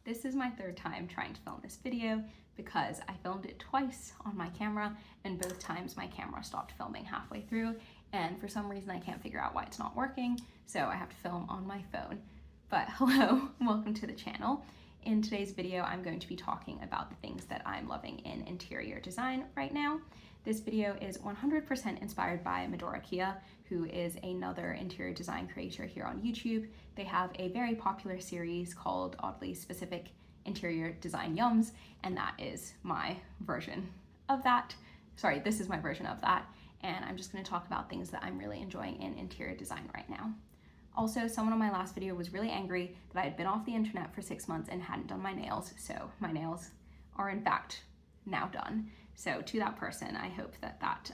This is my third time trying to film this video because I filmed it twice on my camera and both times my camera stopped filming halfway through, and for some reason I can't figure out why it's not working, so I have to film on my phone. But hello, welcome to the channel. In today's video, I'm going to be talking about the things that I'm loving in interior design right now. This video is 100% inspired by Medora Kia, who is another interior design creator here on YouTube. They have a very popular series called Oddly Specific Interior Design Yums, and that is my version of that. Sorry, this is my version of that, and I'm just going to talk about things that I'm really enjoying in interior design right now. Also, someone on my last video was really angry that I had been off the internet for 6 months and hadn't done my nails, so my nails are in fact now done. So to that person, I hope that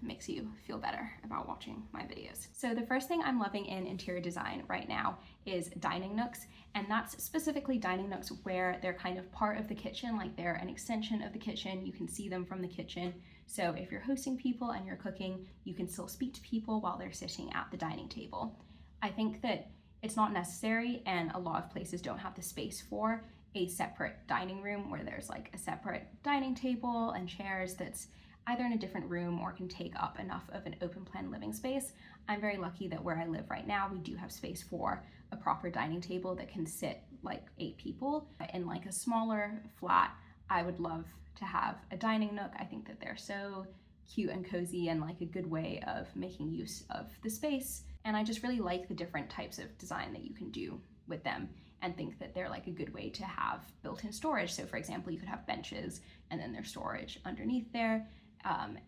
makes you feel better about watching my videos. So the first thing I'm loving in interior design right now is dining nooks, and that's specifically dining nooks where they're kind of part of the kitchen, like they're an extension of the kitchen. You can see them from the kitchen. So if you're hosting people and you're cooking, you can still speak to people while they're sitting at the dining table. I think that it's not necessary, and a lot of places don't have the space for a separate dining room where there's like a separate dining table and chairs that's either in a different room or can take up enough of an open plan living space. I'm very lucky that where I live right now, we do have space for a proper dining table that can sit like 8 people. In like a smaller flat, I would love to have a dining nook. I think that they're so cute and cozy and like a good way of making use of the space. And I just really like the different types of design that you can do with them, and think that they're like a good way to have built-in storage. So for example, you could have benches and then there's storage underneath there.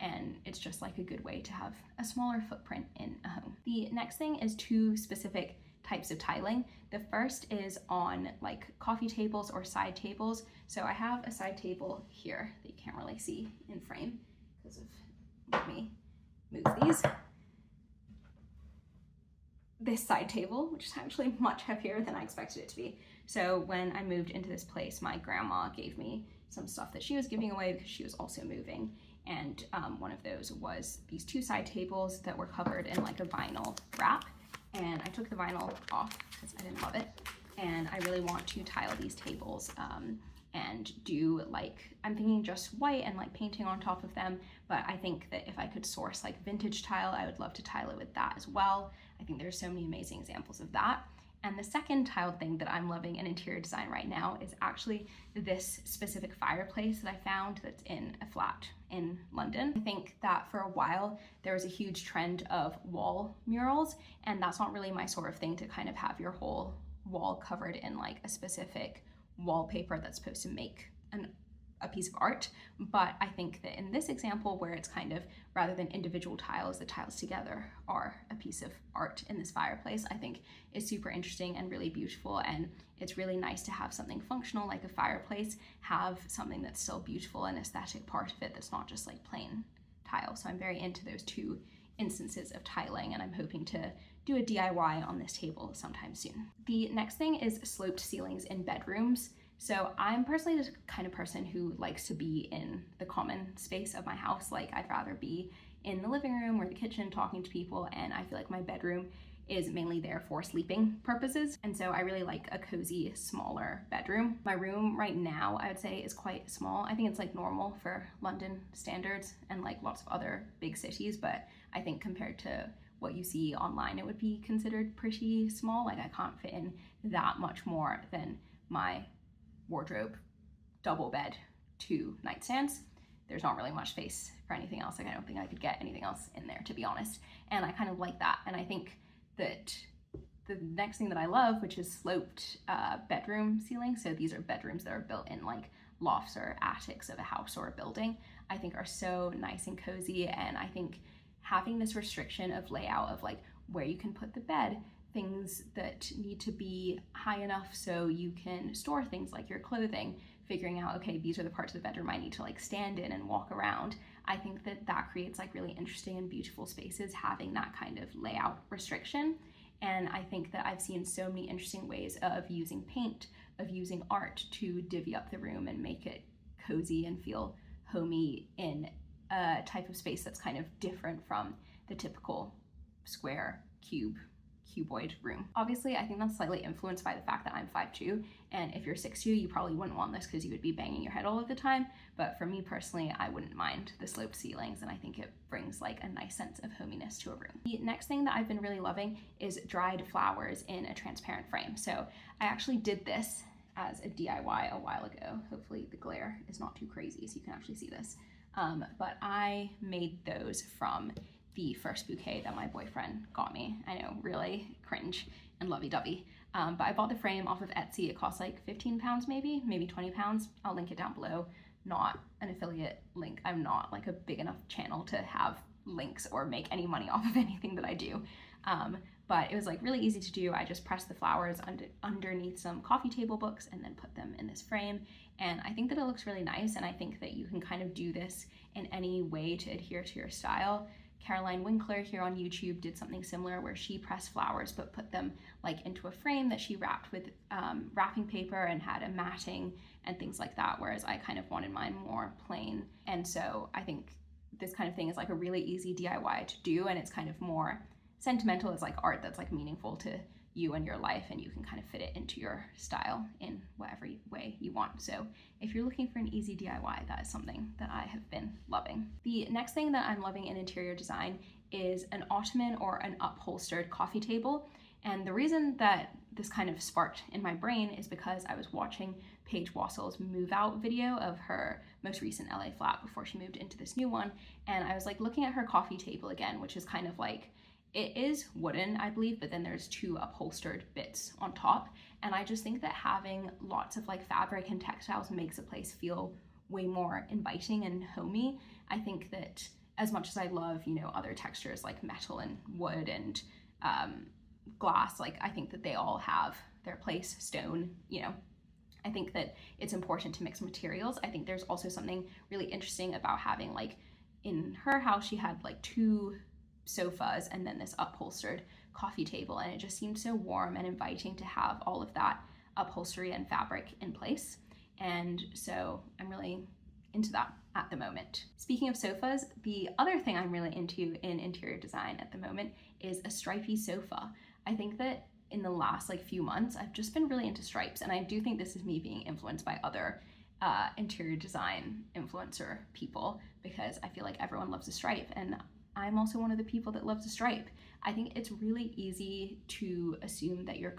And it's just like a good way to have a smaller footprint in a home. The next thing is 2 specific types of tiling. The first is on like coffee tables or side tables. So I have a side table here that you can't really see in frame because of, let me move these. This side table, which is actually much heavier than I expected it to be. So when I moved into this place, my grandma gave me some stuff that she was giving away because she was also moving. And one of those was these 2 side tables that were covered in like a vinyl wrap. And I took the vinyl off because I didn't love it. And I really want to tile these tables and do like, I'm thinking just white and like painting on top of them. But I think that if I could source like vintage tile, I would love to tile it with that as well. I think there's so many amazing examples of that. And the second tiled thing that I'm loving in interior design right now is actually this specific fireplace that I found that's in a flat in London. I think that for a while there was a huge trend of wall murals, and that's not really my sort of thing, to kind of have your whole wall covered in like a specific wallpaper that's supposed to make a piece of art. But I think that in this example, where it's kind of, rather than individual tiles, the tiles together are a piece of art in this fireplace, I think is super interesting and really beautiful. And it's really nice to have something functional like a fireplace have something that's still beautiful and aesthetic part of it that's not just like plain tile. So I'm very into those 2 instances of tiling, and I'm hoping to do a DIY on this table sometime soon. The next thing is sloped ceilings in bedrooms. So I'm personally the kind of person who likes to be in the common space of my house. Like I'd rather be in the living room or the kitchen talking to people, and I feel like my bedroom is mainly there for sleeping purposes. And so I really like a cozy, smaller bedroom. My room right now, I would say, is quite small. I think it's like normal for London standards and like lots of other big cities, but I think compared to what you see online, it would be considered pretty small. Like I can't fit in that much more than my wardrobe, double bed, 2 nightstands. There's not really much space for anything else. Like I don't think I could get anything else in there, to be honest. And I kind of like that. And I think that the next thing that I love, which is sloped bedroom ceilings, so these are bedrooms that are built in like lofts or attics of a house or a building, I think are so nice and cozy. And I think having this restriction of layout of like where you can put the bed, things that need to be high enough so you can store things like your clothing, figuring out, okay, these are the parts of the bedroom I need to like stand in and walk around. I think that that creates like really interesting and beautiful spaces, having that kind of layout restriction. And I think that I've seen so many interesting ways of using paint, of using art to divvy up the room and make it cozy and feel homey in a type of space that's kind of different from the typical square, cuboid room. Obviously, I think that's slightly influenced by the fact that I'm 5'2", and if you're 6'2", you probably wouldn't want this because you would be banging your head all of the time. But for me personally, I wouldn't mind the sloped ceilings, and I think it brings like a nice sense of hominess to a room. The next thing that I've been really loving is dried flowers in a transparent frame. So I actually did this as a DIY a while ago. Hopefully the glare is not too crazy so you can actually see this. But I made those from the first bouquet that my boyfriend got me. I know, really cringe and lovey-dovey. But I bought the frame off of Etsy. It cost like 15 pounds maybe 20 pounds. I'll link it down below. Not an affiliate link. I'm not like a big enough channel to have links or make any money off of anything that I do. But it was like really easy to do. I just pressed the flowers underneath some coffee table books and then put them in this frame. And I think that it looks really nice. And I think that you can kind of do this in any way to adhere to your style. Caroline Winkler here on YouTube did something similar where she pressed flowers but put them like into a frame that she wrapped with wrapping paper and had a matting and things like that, whereas I kind of wanted mine more plain. And so I think this kind of thing is like a really easy DIY to do, and it's kind of more sentimental. It's like art that's like meaningful to you and your life, and you can kind of fit it into your style in whatever way you want. So if you're looking for an easy DIY, that is something that I have been loving. The next thing that I'm loving in interior design is an Ottoman or an upholstered coffee table. And the reason that this kind of sparked in my brain is because I was watching Paige Wassell's move out video of her most recent LA flat before she moved into this new one. And I was like looking at her coffee table again, which is kind of like, it is wooden, I believe, but then there's two upholstered bits on top. And I just think that having lots of like fabric and textiles makes a place feel way more inviting and homey. I think that as much as I love, you know, other textures like metal and wood and glass, like I think that they all have their place. Stone, you know, I think that it's important to mix materials. I think there's also something really interesting about having, like, in her house, she had like two sofas and then this upholstered coffee table, and it just seemed so warm and inviting to have all of that upholstery and fabric in place. And so I'm really into that at the moment. Speaking of sofas, the other thing I'm really into in interior design at the moment is a stripy sofa. I think that in the last like few months, I've just been really into stripes, and I do think this is me being influenced by other interior design influencer people, because I feel like everyone loves a stripe, and I'm also one of the people that loves a stripe. I think it's really easy to assume that your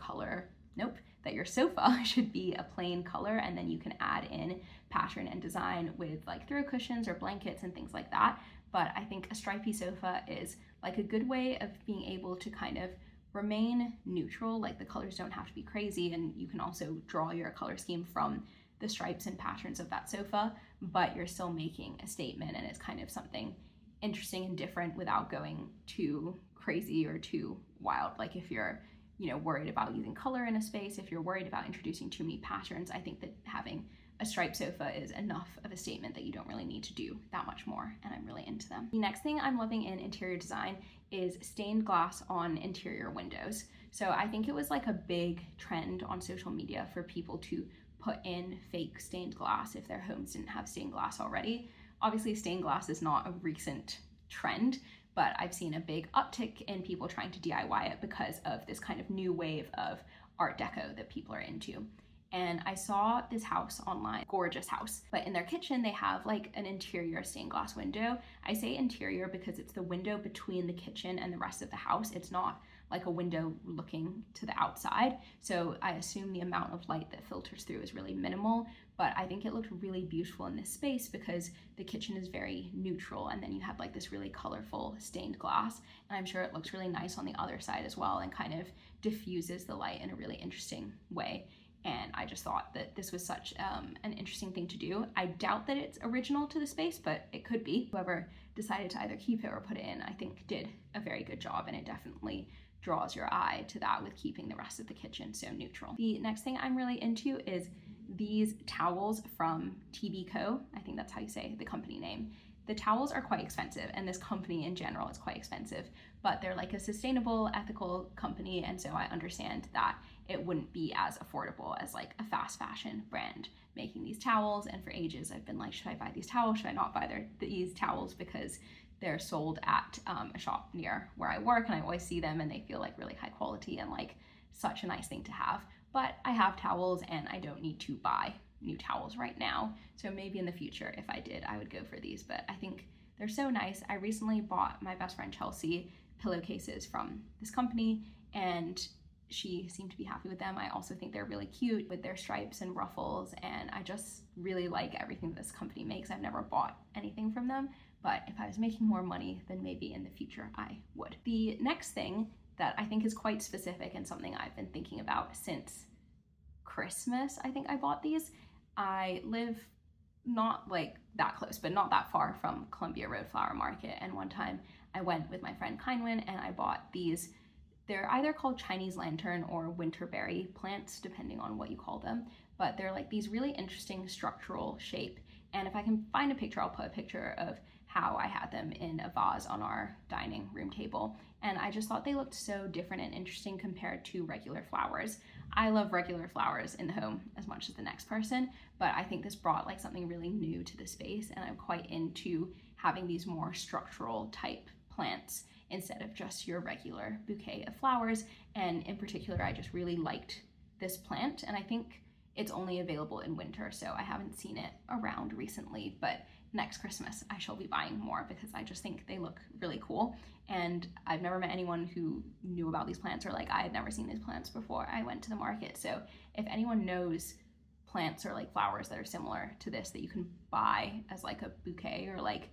that your sofa should be a plain color, and then you can add in pattern and design with like throw cushions or blankets and things like that. But I think a stripy sofa is like a good way of being able to kind of remain neutral. Like the colors don't have to be crazy, and you can also draw your color scheme from the stripes and patterns of that sofa, but you're still making a statement, and it's kind of something interesting and different without going too crazy or too wild. Like if you're, you know, worried about using color in a space, if you're worried about introducing too many patterns, I think that having a striped sofa is enough of a statement that you don't really need to do that much more, and I'm really into them. The next thing I'm loving in interior design is stained glass on interior windows. So I think it was like a big trend on social media for people to put in fake stained glass if their homes didn't have stained glass already. Obviously, stained glass is not a recent trend, but I've seen a big uptick in people trying to DIY it because of this kind of new wave of Art Deco that people are into. And I saw this house online, gorgeous house, but in their kitchen, they have like an interior stained glass window. I say interior because it's the window between the kitchen and the rest of the house. It's not like a window looking to the outside. So I assume the amount of light that filters through is really minimal, but I think it looked really beautiful in this space because the kitchen is very neutral, and then you have like this really colorful stained glass, and I'm sure it looks really nice on the other side as well and kind of diffuses the light in a really interesting way. And I just thought that this was such an interesting thing to do. I doubt that it's original to the space, but it could be. Whoever decided to either keep it or put it in, I think did a very good job, and it definitely draws your eye to that with keeping the rest of the kitchen so neutral. The next thing I'm really into is these towels from TB Co. I think that's how you say the company name. The towels are quite expensive, and this company in general is quite expensive, but they're like a sustainable, ethical company, and so I understand that it wouldn't be as affordable as like a fast fashion brand making these towels. And for ages I've been like, should I buy these towels? Should I not buy these towels? Because they're sold at a shop near where I work, and I always see them and they feel like really high quality and like such a nice thing to have. But I have towels and I don't need to buy new towels right now. So maybe in the future, if I did, I would go for these, but I think they're so nice. I recently bought my best friend Chelsea pillowcases from this company, and she seemed to be happy with them. I also think they're really cute with their stripes and ruffles, and I just really like everything this company makes. I've never bought anything from them, but if I was making more money, then maybe in the future I would. The next thing that I think is quite specific and something I've been thinking about since Christmas, I think I bought these. I live not like that close, but not that far from Columbia Road Flower Market, and one time I went with my friend Kindwin and I bought these. They're either called Chinese lantern or winterberry plants, depending on what you call them, but they're like these really interesting structural shape. And if I can find a picture, I'll put a picture of how I had them in a vase on our dining room table. And I just thought they looked so different and interesting compared to regular flowers. I love regular flowers in the home as much as the next person, but I think this brought like something really new to the space, and I'm quite into having these more structural type plants instead of just your regular bouquet of flowers. And in particular, I just really liked this plant, and I think it's only available in winter, so I haven't seen it around recently, but next Christmas I shall be buying more because I just think they look really cool. And I've never met anyone who knew about these plants, or like I had never seen these plants before I went to the market. So if anyone knows plants or like flowers that are similar to this that you can buy as like a bouquet or like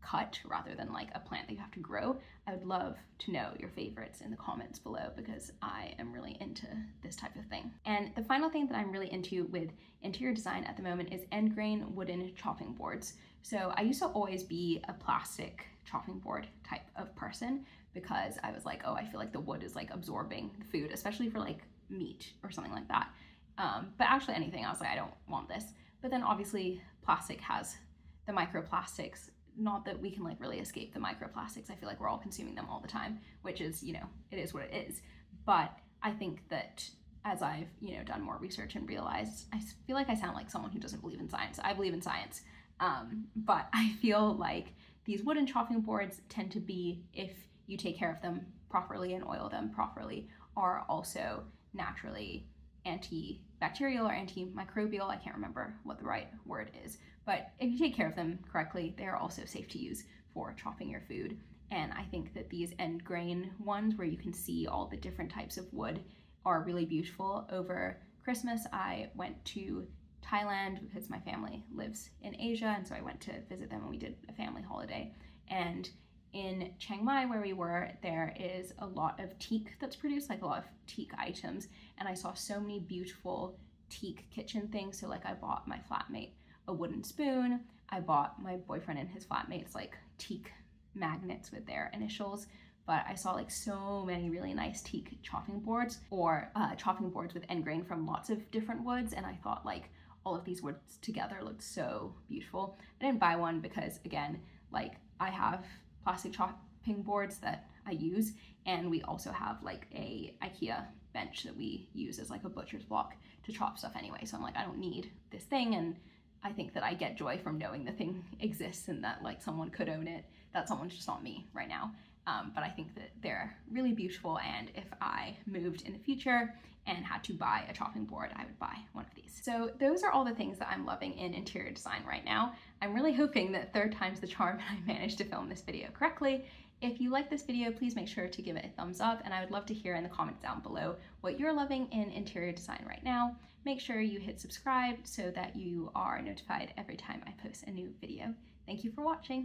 cut rather than like a plant that you have to grow, I would love to know your favorites in the comments below because I am really into this type of thing. And the final thing that I'm really into with interior design at the moment is end grain wooden chopping boards. So I used to always be a plastic chopping board type of person because I was like, oh, I feel like the wood is like absorbing the food, especially for like meat or something like that. But actually anything, I was like, I don't want this. But then obviously plastic has the microplastics. Not that we can like really escape the microplastics. I feel like we're all consuming them all the time, which is, you know, it is what it is. But I think that as I've, you know, done more research and realized, I feel like I sound like someone who doesn't believe in science. I believe in science. But I feel like these wooden chopping boards tend to be, if you take care of them properly and oil them properly, are also naturally antibacterial or antimicrobial. I can't remember what the right word is, but if you take care of them correctly, they are also safe to use for chopping your food. And I think that these end grain ones where you can see all the different types of wood are really beautiful. Over Christmas, I went to Thailand because my family lives in Asia, and so I went to visit them and we did a family holiday. And in Chiang Mai, where we were, there is a lot of teak that's produced, like a lot of teak items, and I saw so many beautiful teak kitchen things. So like I bought my flatmate a wooden spoon, I bought my boyfriend and his flatmates like teak magnets with their initials, but I saw like so many really nice teak chopping boards or chopping boards with end grain from lots of different woods, and I thought like all of these woods together looked so beautiful. I didn't buy one because again, like I have plastic chopping boards that I use, and we also have like a IKEA bench that we use as like a butcher's block to chop stuff anyway. So I'm like, I don't need this thing, and I think that I get joy from knowing the thing exists and that like someone could own it. That someone's just not me right now. But I think that they're really beautiful, and if I moved in the future and had to buy a chopping board, I would buy one of these. So those are all the things that I'm loving in interior design right now. I'm really hoping that third time's the charm and I managed to film this video correctly. If you like this video, please make sure to give it a thumbs up, and I would love to hear in the comments down below what you're loving in interior design right now. Make sure you hit subscribe so that you are notified every time I post a new video. Thank you for watching.